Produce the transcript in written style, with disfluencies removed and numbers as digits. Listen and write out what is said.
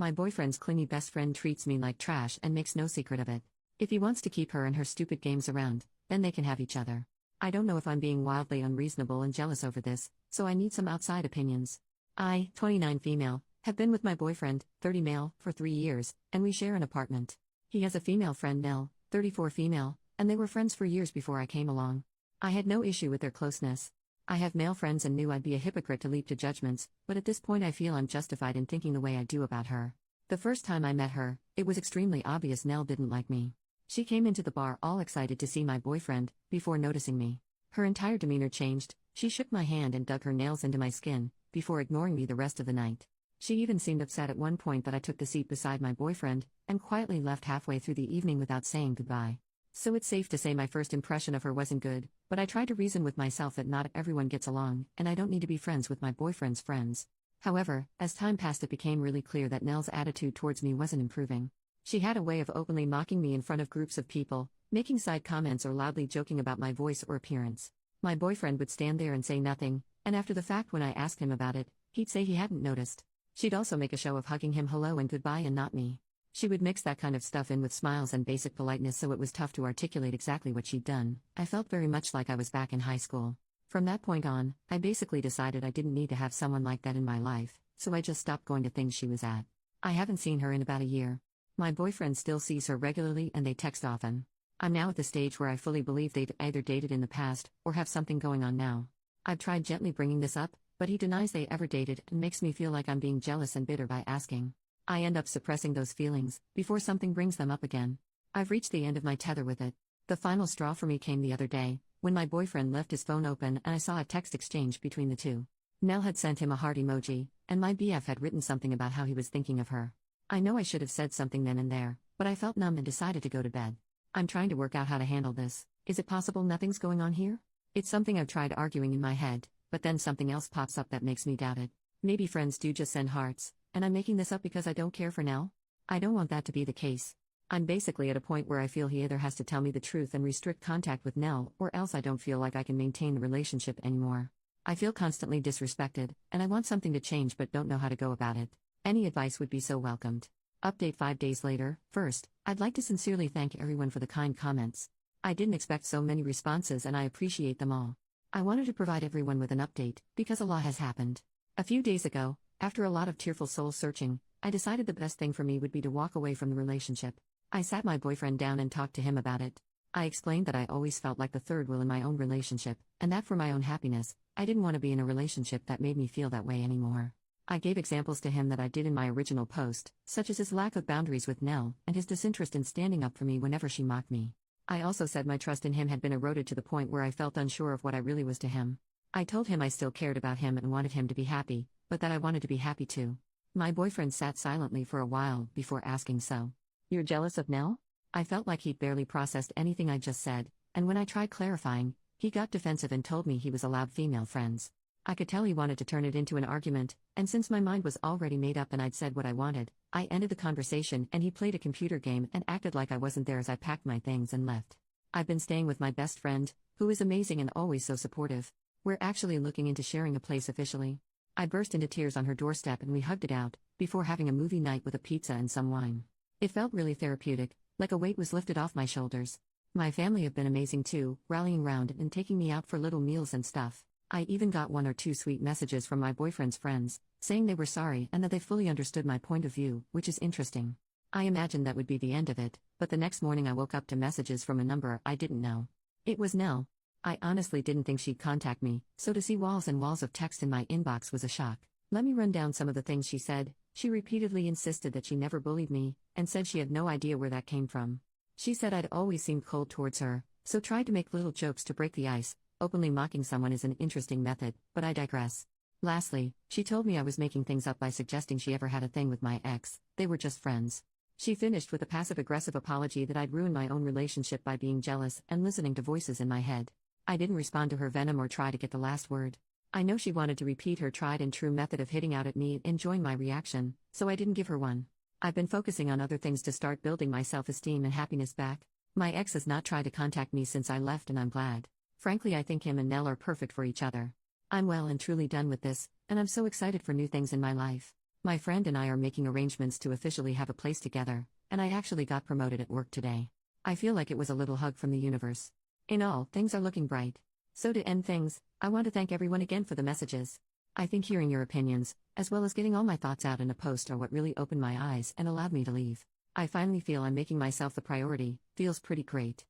My boyfriend's clingy best friend treats me like trash and makes no secret of it. If he wants to keep her and her stupid games around, then they can have each other. I don't know if I'm being wildly unreasonable and jealous over this, so I need some outside opinions. I, 29 female, have been with my boyfriend, 30 male, for 3 years, and we share an apartment. He has a female friend Nell, 34 female, and they were friends for years before I came along. I had no issue with their closeness. I have male friends and knew I'd be a hypocrite to leap to judgments, but at this point I feel I'm justified in thinking the way I do about her. The first time I met her, it was extremely obvious Nell didn't like me. She came into the bar all excited to see my boyfriend, before noticing me. Her entire demeanor changed, she shook my hand and dug her nails into my skin, before ignoring me the rest of the night. She even seemed upset at one point that I took the seat beside my boyfriend, and quietly left halfway through the evening without saying goodbye. So it's safe to say my first impression of her wasn't good, but I tried to reason with myself that not everyone gets along, and I don't need to be friends with my boyfriend's friends. However, as time passed it became really clear that Nell's attitude towards me wasn't improving. She had a way of openly mocking me in front of groups of people, making side comments or loudly joking about my voice or appearance. My boyfriend would stand there and say nothing, and after the fact when I asked him about it, he'd say he hadn't noticed. She'd also make a show of hugging him hello and goodbye and not me. She would mix that kind of stuff in with smiles and basic politeness, so it was tough to articulate exactly what she'd done. I felt very much like I was back in high school. From that point on, I basically decided I didn't need to have someone like that in my life, so I just stopped going to things she was at. I haven't seen her in about a year. My boyfriend still sees her regularly and they text often. I'm now at the stage where I fully believe they've either dated in the past or have something going on now. I've tried gently bringing this up, but he denies they ever dated and makes me feel like I'm being jealous and bitter by asking. I end up suppressing those feelings before something brings them up again. I've reached the end of my tether with it. The final straw for me came the other day, when my boyfriend left his phone open and I saw a text exchange between the two. Nell had sent him a heart emoji, and my BF had written something about how he was thinking of her. I know I should have said something then and there, but I felt numb and decided to go to bed. I'm trying to work out how to handle this. Is it possible nothing's going on here? It's something I've tried arguing in my head, but then something else pops up that makes me doubt it. Maybe friends do just send hearts, and I'm making this up because I don't care for Nell? I don't want that to be the case. I'm basically at a point where I feel he either has to tell me the truth and restrict contact with Nell, or else I don't feel like I can maintain the relationship anymore. I feel constantly disrespected, and I want something to change but don't know how to go about it. Any advice would be so welcomed. Update 5 days later. First, I'd like to sincerely thank everyone for the kind comments. I didn't expect so many responses and I appreciate them all. I wanted to provide everyone with an update, because a lot has happened. A few days ago, after a lot of tearful soul searching, I decided the best thing for me would be to walk away from the relationship. I sat my boyfriend down and talked to him about it. I explained that I always felt like the third wheel in my own relationship, and that for my own happiness, I didn't want to be in a relationship that made me feel that way anymore. I gave examples to him that I did in my original post, such as his lack of boundaries with Nell and his disinterest in standing up for me whenever she mocked me. I also said my trust in him had been eroded to the point where I felt unsure of what I really was to him. I told him I still cared about him and wanted him to be happy, but that I wanted to be happy too. My boyfriend sat silently for a while before asking, "So, you're jealous of Nell?" I felt like he'd barely processed anything I just said, and when I tried clarifying, he got defensive and told me he was allowed female friends. I could tell he wanted to turn it into an argument, and since my mind was already made up and I'd said what I wanted, I ended the conversation and he played a computer game and acted like I wasn't there as I packed my things and left. I've been staying with my best friend, who is amazing and always so supportive. We're actually looking into sharing a place officially. I burst into tears on her doorstep and we hugged it out, before having a movie night with a pizza and some wine. It felt really therapeutic, like a weight was lifted off my shoulders. My family have been amazing too, rallying round and taking me out for little meals and stuff. I even got 1 or 2 sweet messages from my boyfriend's friends, saying they were sorry and that they fully understood my point of view, which is interesting. I imagined that would be the end of it, but the next morning I woke up to messages from a number I didn't know. It was Nell. I honestly didn't think she'd contact me, so to see walls and walls of text in my inbox was a shock. Let me run down some of the things she said. She repeatedly insisted that she never bullied me, and said she had no idea where that came from. She said I'd always seemed cold towards her, so tried to make little jokes to break the ice. Openly mocking someone is an interesting method, but I digress. Lastly, she told me I was making things up by suggesting she ever had a thing with my ex. They were just friends. She finished with a passive-aggressive apology that I'd ruined my own relationship by being jealous and listening to voices in my head. I didn't respond to her venom or try to get the last word. I know she wanted to repeat her tried-and-true method of hitting out at me and enjoying my reaction, so I didn't give her one. I've been focusing on other things to start building my self-esteem and happiness back. My ex has not tried to contact me since I left and I'm glad. Frankly, I think him and Nell are perfect for each other. I'm well and truly done with this, and I'm so excited for new things in my life. My friend and I are making arrangements to officially have a place together, and I actually got promoted at work today. I feel like it was a little hug from the universe. In all, things are looking bright. So to end things, I want to thank everyone again for the messages. I think hearing your opinions, as well as getting all my thoughts out in a post, are what really opened my eyes and allowed me to leave. I finally feel I'm making myself the priority, feels pretty great.